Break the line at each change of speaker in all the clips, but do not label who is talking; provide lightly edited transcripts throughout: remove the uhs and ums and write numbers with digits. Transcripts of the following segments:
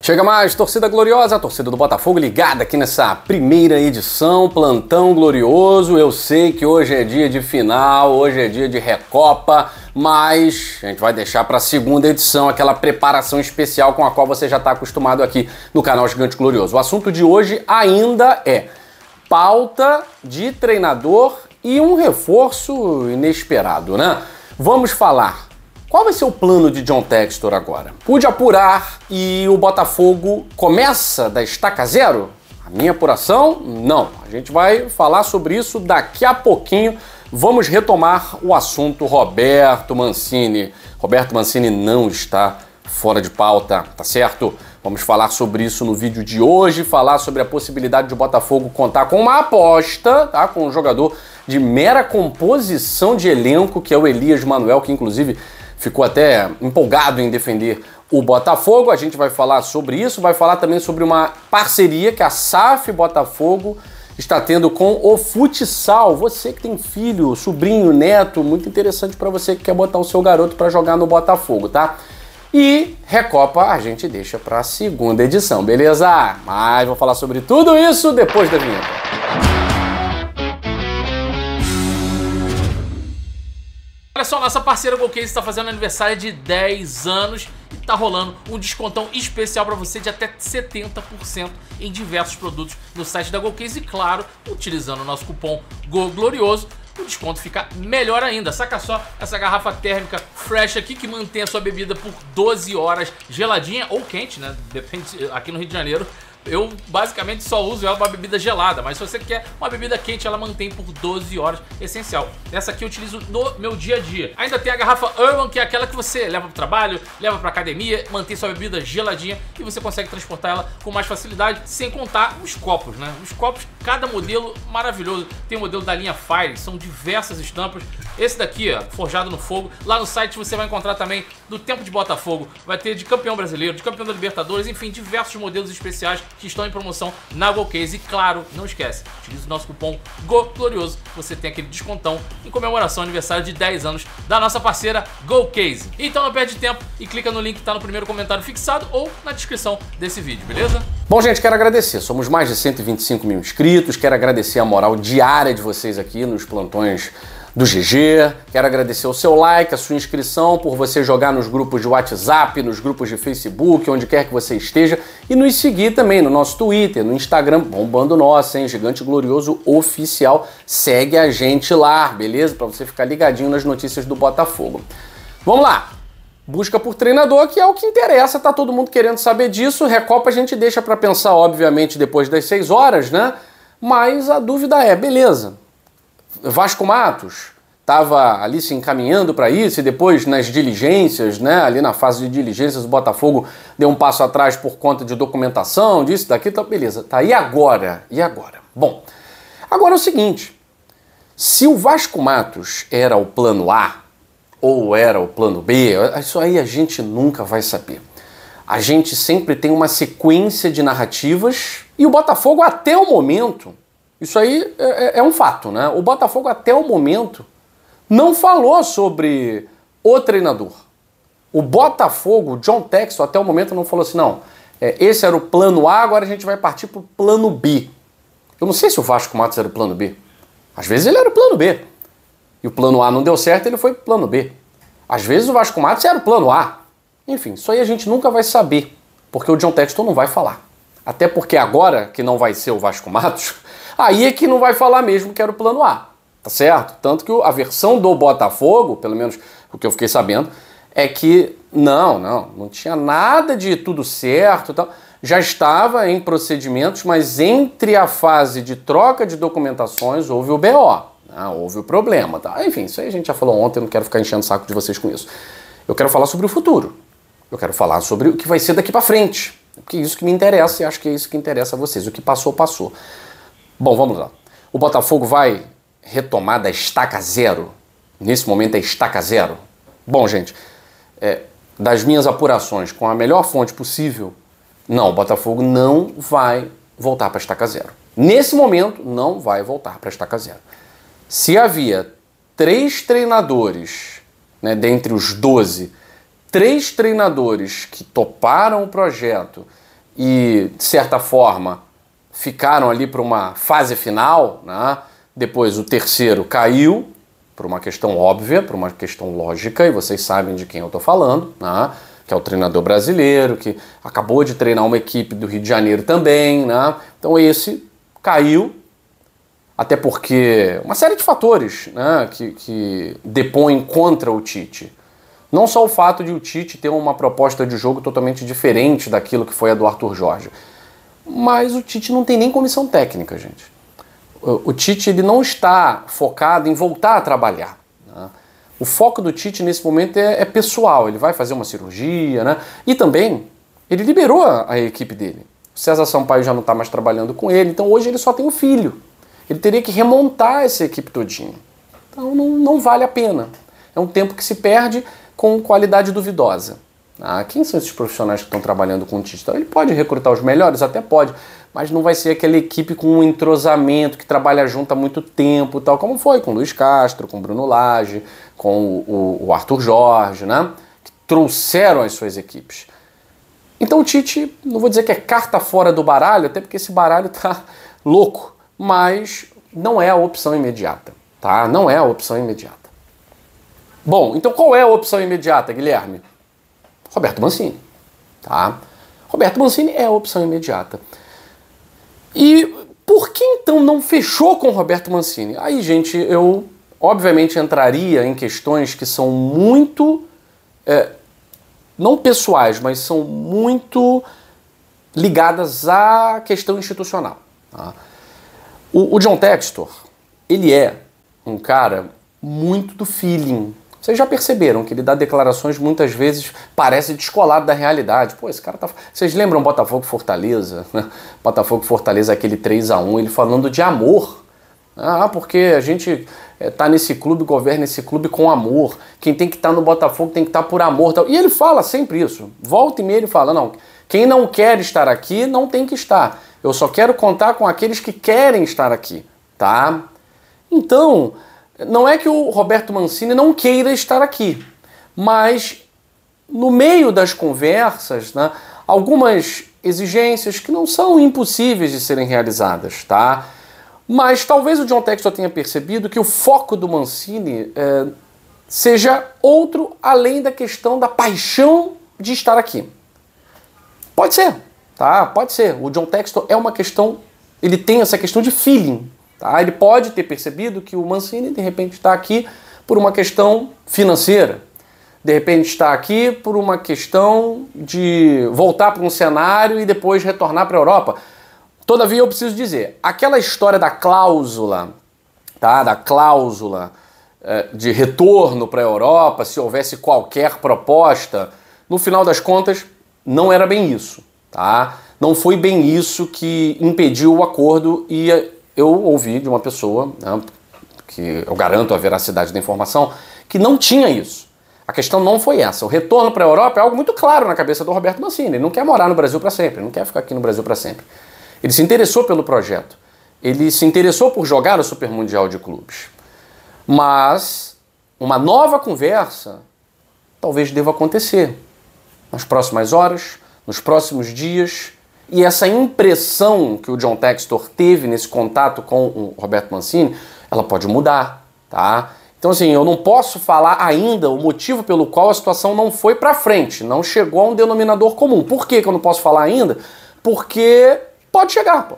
Chega mais, torcida gloriosa, a torcida do Botafogo ligada aqui nessa primeira edição, plantão glorioso. Eu sei que hoje é dia de final, hoje é dia de Recopa, mas a gente vai deixar para a segunda edição aquela preparação especial com a qual você já está acostumado aqui no canal Gigante Glorioso. O assunto de hoje ainda é pauta de treinador e um reforço inesperado, né? Vamos falar. Qual vai ser o plano de John Textor agora? Pude apurar e o Botafogo começa da estaca zero? A minha apuração, não. A gente vai falar sobre isso daqui a pouquinho. Vamos retomar o assunto Roberto Mancini. Roberto Mancini não está fora de pauta, tá certo? Vamos falar sobre isso no vídeo de hoje, falar sobre a possibilidade de o Botafogo contar com uma aposta, tá? Com um jogador de mera composição de elenco, que é o Elias Manuel, que inclusive ficou até empolgado em defender o Botafogo. A gente vai falar sobre isso, vai falar também sobre uma parceria que a SAF Botafogo está tendo com o futsal. Você que tem filho, sobrinho, neto, muito interessante para você que quer botar o seu garoto para jogar no Botafogo, tá? E Recopa a gente deixa para a segunda edição, beleza? Mas vou falar sobre tudo isso depois da vinheta.
Olha só, nossa parceira GoCase está fazendo aniversário de 10 anos e tá rolando um descontão especial para você de até 70% em diversos produtos no site da GoCase e, claro, utilizando o nosso cupom GOGLORIOSO, o desconto fica melhor ainda. Saca só essa garrafa térmica fresh aqui que mantém a sua bebida por 12 horas geladinha ou quente, né? Depende, aqui no Rio de Janeiro eu basicamente só uso ela para bebida gelada, mas se você quer uma bebida quente, ela mantém por 12 horas, essencial. Essa aqui eu utilizo no meu dia a dia. Ainda tem a garrafa Urban, que é aquela que você leva para o trabalho, leva para academia, mantém sua bebida geladinha e você consegue transportar ela com mais facilidade, sem contar os copos, né? Os copos, cada modelo maravilhoso. Tem o modelo da linha Fire, são diversas estampas. Esse daqui, ó, forjado no fogo. Lá no site você vai encontrar também do tempo de Botafogo, vai ter de campeão brasileiro, de campeão da Libertadores, enfim, diversos modelos especiais que estão em promoção na GoCase. E claro, não esquece, utilize o nosso cupom GOGLORIOSO, você tem aquele descontão em comemoração ao aniversário de 10 anos da nossa parceira GoCase. Então não perde tempo e clica no link que tá no primeiro comentário fixado ou na descrição desse vídeo, beleza?
Bom, gente, quero agradecer. Somos mais de 125 mil inscritos. Quero agradecer a moral diária de vocês aqui nos plantões do GG. Quero agradecer o seu like, a sua inscrição, por você jogar nos grupos de WhatsApp, nos grupos de Facebook, onde quer que você esteja, e nos seguir também no nosso Twitter, no Instagram, bombando nossa, hein? Gigante Glorioso Oficial. Segue a gente lá, beleza? Para você ficar ligadinho nas notícias do Botafogo. Vamos lá! Busca por treinador, que é o que interessa, tá todo mundo querendo saber disso. Recopa a gente deixa para pensar, obviamente, depois das 6 horas, né? Mas a dúvida é, beleza, Vasco Matos estava ali se encaminhando para isso e depois nas diligências, né, ali na fase de diligências, o Botafogo deu um passo atrás por conta de documentação, disso, daqui, tá, beleza. Tá, e agora? E agora? Bom, agora é o seguinte, se o Vasco Matos era o plano A ou era o plano B, isso aí a gente nunca vai saber. A gente sempre tem uma sequência de narrativas e o Botafogo até o momento, isso aí é um fato, né? O Botafogo até o momento não falou sobre o treinador. O Botafogo, o John Textor, até o momento não falou assim, não, esse era o plano A, agora a gente vai partir para o plano B. Eu não sei se o Vasco Matos era o plano B. Às vezes ele era o plano B. E o plano A não deu certo, ele foi pro plano B. Às vezes o Vasco Matos era o plano A. Enfim, isso aí a gente nunca vai saber, porque o John Textor não vai falar. Até porque agora, que não vai ser o Vasco Matos, aí é que não vai falar mesmo que era o plano A, tá certo? Tanto que a versão do Botafogo, pelo menos o que eu fiquei sabendo, é que não tinha nada de tudo certo e tal. Já estava em procedimentos, mas entre a fase de troca de documentações houve o BO, né? Houve o problema, tá? Enfim, isso aí a gente já falou ontem, eu não quero ficar enchendo o saco de vocês com isso. Eu quero falar sobre o futuro. Eu quero falar sobre o que vai ser daqui para frente. Porque é isso que me interessa e acho que é isso que interessa a vocês. O que passou, passou. Bom, vamos lá. O Botafogo vai retomar da estaca zero? Nesse momento é estaca zero? Bom, gente, das minhas apurações com a melhor fonte possível, não, o Botafogo não vai voltar para a estaca zero. Nesse momento, não vai voltar para a estaca zero. Se havia 3 treinadores, né, dentre os 12, 3 treinadores que toparam o projeto e, de certa forma, ficaram ali para uma fase final, né? Depois o terceiro caiu, por uma questão óbvia, por uma questão lógica, e vocês sabem de quem eu estou falando, né? Que é o treinador brasileiro, que acabou de treinar uma equipe do Rio de Janeiro também, né? Então esse caiu, até porque uma série de fatores, né, que depõem contra o Tite. Não só o fato de o Tite ter uma proposta de jogo totalmente diferente daquilo que foi a do Arthur Jorge, mas o Tite não tem nem comissão técnica, gente. O Tite ele não está focado em voltar a trabalhar, né? O foco do Tite nesse momento é pessoal, ele vai fazer uma cirurgia, né? E também ele liberou a equipe dele. O César Sampaio já não está mais trabalhando com ele, então hoje ele só tem um filho. Ele teria que remontar essa equipe todinha. Então não vale a pena. É um tempo que se perde com qualidade duvidosa. Quem são esses profissionais que estão trabalhando com o Tite? Então, ele pode recrutar os melhores? Até pode. Mas não vai ser aquela equipe com um entrosamento, que trabalha junto há muito tempo, tal, como foi com o Luiz Castro, com o Bruno Lage, com o Arthur Jorge, né? Que trouxeram as suas equipes. Então o Tite, não vou dizer que é carta fora do baralho, até porque esse baralho tá louco, mas não é a opção imediata, tá? Não é a opção imediata. Bom, então qual é a opção imediata, Guilherme? Roberto Mancini, tá? Roberto Mancini é a opção imediata. E por que então não fechou com o Roberto Mancini? Aí, gente, eu obviamente entraria em questões que são muito, não pessoais, mas são muito ligadas à questão institucional, tá? O John Textor, ele é um cara muito do feeling. Vocês já perceberam que ele dá declarações muitas vezes parece descolado da realidade. Pô, esse cara tá... Vocês lembram Botafogo e Fortaleza? Botafogo e Fortaleza, aquele 3-1, ele falando de amor. Porque a gente tá nesse clube, governa esse clube com amor. Quem tem que estar no Botafogo tem que estar por amor. Tal. E ele fala sempre isso. Volta e meia ele fala, não, quem não quer estar aqui não tem que estar. Eu só quero contar com aqueles que querem estar aqui, tá? Então... Não é que o Roberto Mancini não queira estar aqui, mas no meio das conversas, né, algumas exigências que não são impossíveis de serem realizadas, tá? Mas talvez o John Textor tenha percebido que o foco do Mancini seja outro além da questão da paixão de estar aqui. Pode ser, tá? Pode ser. O John Textor é uma questão, ele tem essa questão de feeling. Tá? Ele pode ter percebido que o Mancini, de repente, está aqui por uma questão financeira. De repente, está aqui por uma questão de voltar para um cenário e depois retornar para a Europa. Todavia, eu preciso dizer, aquela história da cláusula, tá? Da cláusula de retorno para a Europa, se houvesse qualquer proposta, no final das contas, não era bem isso. Tá? Não foi bem isso que impediu o acordo e... Eu ouvi de uma pessoa, né, que eu garanto a veracidade da informação, que não tinha isso. A questão não foi essa. O retorno para a Europa é algo muito claro na cabeça do Roberto Mancini. Ele não quer morar no Brasil para sempre, ele não quer ficar aqui no Brasil para sempre. Ele se interessou pelo projeto. Ele se interessou por jogar o Super Mundial de Clubes. Mas uma nova conversa talvez deva acontecer nas próximas horas, nos próximos dias. E essa impressão que o John Textor teve nesse contato com o Roberto Mancini, ela pode mudar, tá? Então, assim, eu não posso falar ainda o motivo pelo qual a situação não foi para frente, não chegou a um denominador comum. Por que eu não posso falar ainda? Porque pode chegar, pô.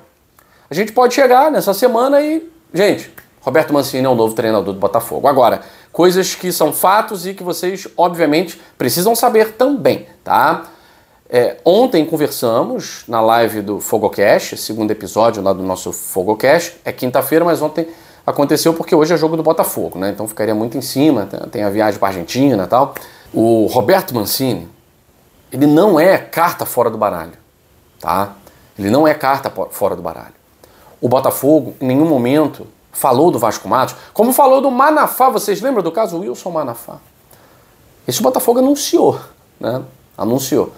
A gente pode chegar nessa semana e... Gente, Roberto Mancini é o novo treinador do Botafogo. Agora, coisas que são fatos e que vocês, obviamente, precisam saber também, tá? Ontem conversamos na live do Fogocast, segundo episódio lá do nosso Fogocast. É quinta-feira, mas ontem aconteceu porque hoje é jogo do Botafogo, né? Então ficaria muito em cima, tem a viagem para a Argentina e tal. O Roberto Mancini, ele não é carta fora do baralho, tá? Ele não é carta fora do baralho. O Botafogo, em nenhum momento, falou do Vasco Matos, como falou do Manafá. Vocês lembram do caso Wilson Manafá? Esse Botafogo anunciou, né? Anunciou.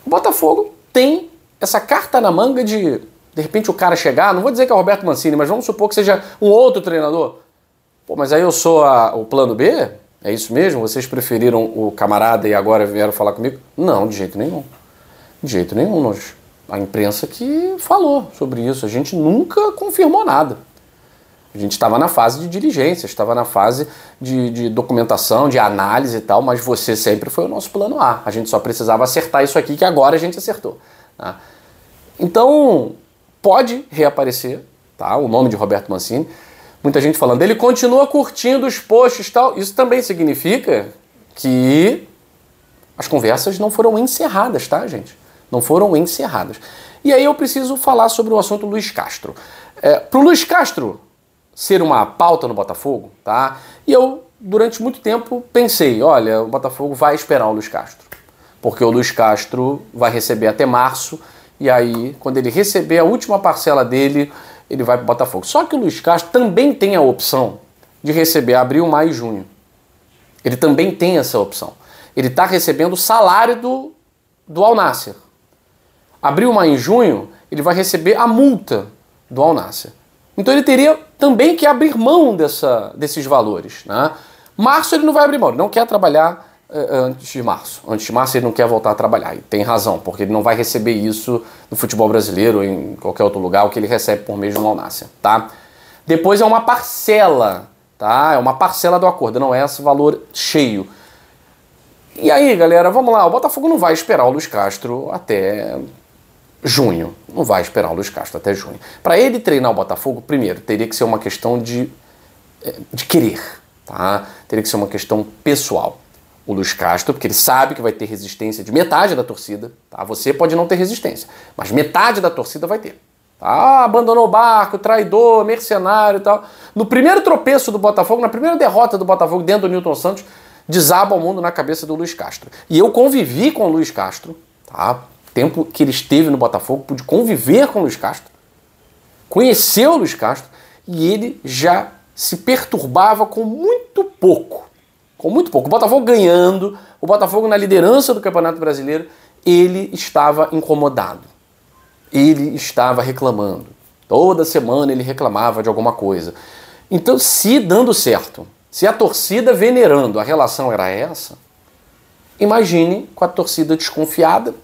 O Botafogo tem essa carta na manga de repente o cara chegar, não vou dizer que é o Roberto Mancini, mas vamos supor que seja um outro treinador. Pô, mas aí eu sou o plano B? É isso mesmo? Vocês preferiram o camarada e agora vieram falar comigo? Não, de jeito nenhum. De jeito nenhum. A imprensa que falou sobre isso. A gente nunca confirmou nada. A gente estava na fase de diligência, estava na fase de documentação, de análise e tal, mas você sempre foi o nosso plano A. A gente só precisava acertar isso aqui, que agora a gente acertou. Tá? Então, pode reaparecer, tá? O nome de Roberto Mancini. Muita gente falando, ele continua curtindo os posts e tal. Isso também significa que as conversas não foram encerradas, tá, gente? Não foram encerradas. E aí eu preciso falar sobre o assunto Luiz Castro. Para o Luiz Castro ser uma pauta no Botafogo, tá? E eu, durante muito tempo, pensei, olha, o Botafogo vai esperar o Luiz Castro. Porque o Luiz Castro vai receber até março, e aí, quando ele receber a última parcela dele, ele vai para o Botafogo. Só que o Luiz Castro também tem a opção de receber abril, maio e junho. Ele também tem essa opção. Ele está recebendo o salário do Al Nassr. Abril, maio e junho, ele vai receber a multa do Al Nassr. Então ele teria também que abrir mão desses valores. Né? Março ele não vai abrir mão, ele não quer trabalhar antes de março. Antes de março ele não quer voltar a trabalhar. E tem razão, porque ele não vai receber isso no futebol brasileiro ou em qualquer outro lugar, o que ele recebe por mês no Al Nassr. Tá? Depois é uma parcela, tá? É uma parcela do acordo, não é esse valor cheio. E aí, galera, vamos lá, o Botafogo não vai esperar o Luiz Castro até junho. Não vai esperar o Luiz Castro até junho. Para ele treinar o Botafogo, primeiro, teria que ser uma questão de querer, tá? Teria que ser uma questão pessoal. O Luiz Castro, porque ele sabe que vai ter resistência de metade da torcida, tá? Você pode não ter resistência, mas metade da torcida vai ter. Ah, abandonou o barco, traidor, mercenário e tal. No primeiro tropeço do Botafogo, na primeira derrota do Botafogo dentro do Newton Santos, desaba o mundo na cabeça do Luiz Castro. E eu convivi com o Luiz Castro, tá? Tempo que ele esteve no Botafogo, pude conviver com o Luiz Castro, conhecer o Luiz Castro, e ele já se perturbava com muito pouco. Com muito pouco. O Botafogo ganhando, o Botafogo na liderança do Campeonato Brasileiro, ele estava incomodado. Ele estava reclamando. Toda semana ele reclamava de alguma coisa. Então, se dando certo, se a torcida venerando, a relação era essa, imagine com a torcida desconfiada,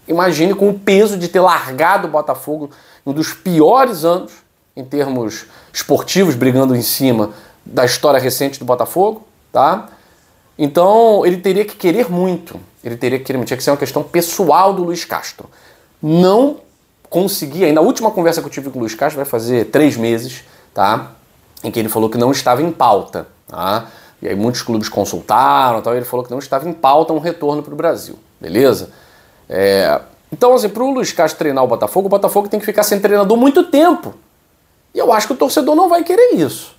imagine com o peso de ter largado o Botafogo em um dos piores anos, em termos esportivos, brigando em cima da história recente do Botafogo, tá? Então, ele teria que querer muito. Ele teria que querer muito. Tinha que ser uma questão pessoal do Luiz Castro. Não consegui, ainda a última conversa que eu tive com o Luiz Castro vai fazer 3 meses, tá? Em que ele falou que não estava em pauta, tá? E aí muitos clubes consultaram, tá? E ele falou que não estava em pauta um retorno para o Brasil, beleza? Então, assim, para o Luiz Castro treinar o Botafogo tem que ficar sem treinador muito tempo. E eu acho que o torcedor não vai querer isso,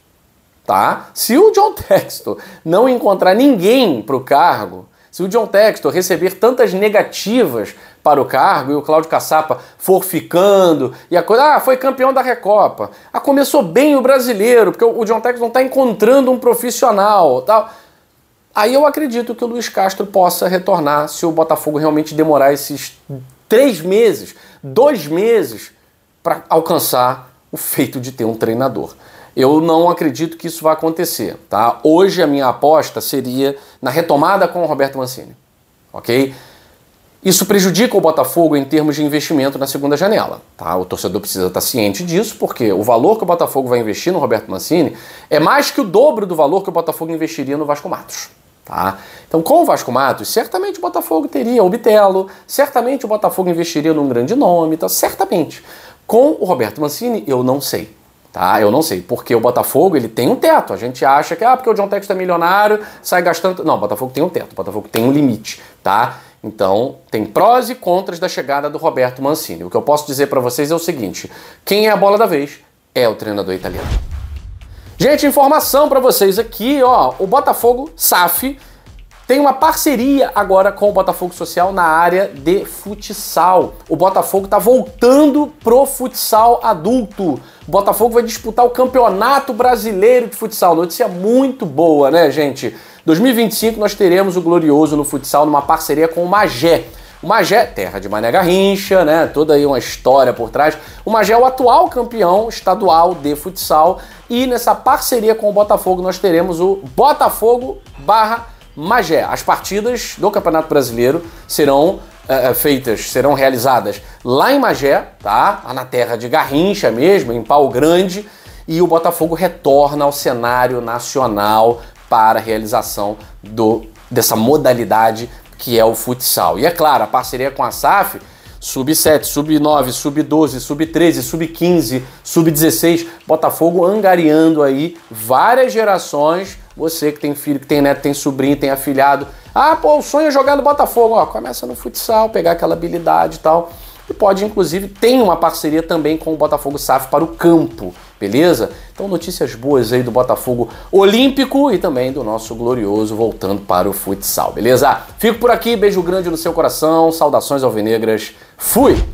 tá? Se o John Textor não encontrar ninguém para o cargo, se o John Textor receber tantas negativas para o cargo e o Cláudio Caçapa for ficando, e a coisa, foi campeão da Recopa, começou bem o brasileiro, porque o John Textor não está encontrando um profissional, tal. Aí eu acredito que o Luiz Castro possa retornar se o Botafogo realmente demorar esses 3 meses, 2 meses, para alcançar o feito de ter um treinador. Eu não acredito que isso vai acontecer, tá? Hoje a minha aposta seria na retomada com o Roberto Mancini, ok? Isso prejudica o Botafogo em termos de investimento na segunda janela, tá? O torcedor precisa estar ciente disso, porque o valor que o Botafogo vai investir no Roberto Mancini é mais que o dobro do valor que o Botafogo investiria no Vasco Matos, tá? Então, com o Vasco Matos, certamente o Botafogo teria o Bitelo, certamente o Botafogo investiria num grande nome, então, certamente. Com o Roberto Mancini, eu não sei. Tá, eu não sei, porque o Botafogo ele tem um teto. A gente acha que porque o John Textor é milionário, sai gastando... Não, o Botafogo tem um teto, o Botafogo tem um limite, tá? Então, tem prós e contras da chegada do Roberto Mancini. O que eu posso dizer para vocês é o seguinte, quem é a bola da vez é o treinador italiano. Gente, informação para vocês aqui, ó, o Botafogo SAF tem uma parceria agora com o Botafogo Social na área de futsal. O Botafogo está voltando pro futsal adulto. O Botafogo vai disputar o Campeonato Brasileiro de Futsal. Notícia muito boa, né, gente? 2025 nós teremos o Glorioso no futsal numa parceria com o Magé. O Magé, terra de Mané Garrincha, né? Toda aí uma história por trás. O Magé é o atual campeão estadual de futsal. E nessa parceria com o Botafogo nós teremos o Botafogo / Magé. As partidas do Campeonato Brasileiro serão serão realizadas lá em Magé, tá? Lá na terra de Garrincha mesmo, em Pau Grande, e o Botafogo retorna ao cenário nacional para a realização dessa modalidade que é o futsal. E é claro, a parceria com a SAF, Sub-7, Sub-9, Sub-12, Sub-13, Sub-15, Sub-16, Botafogo angariando aí várias gerações. Você que tem filho, que tem neto, tem sobrinho, tem afilhado. Ah, pô, o sonho é jogar no Botafogo. Ó, começa no futsal, pegar aquela habilidade e tal. E pode, inclusive, tem uma parceria também com o Botafogo SAF para o campo, beleza? Então notícias boas aí do Botafogo Olímpico e também do nosso glorioso voltando para o futsal, beleza? Fico por aqui, beijo grande no seu coração, saudações alvinegras, fui!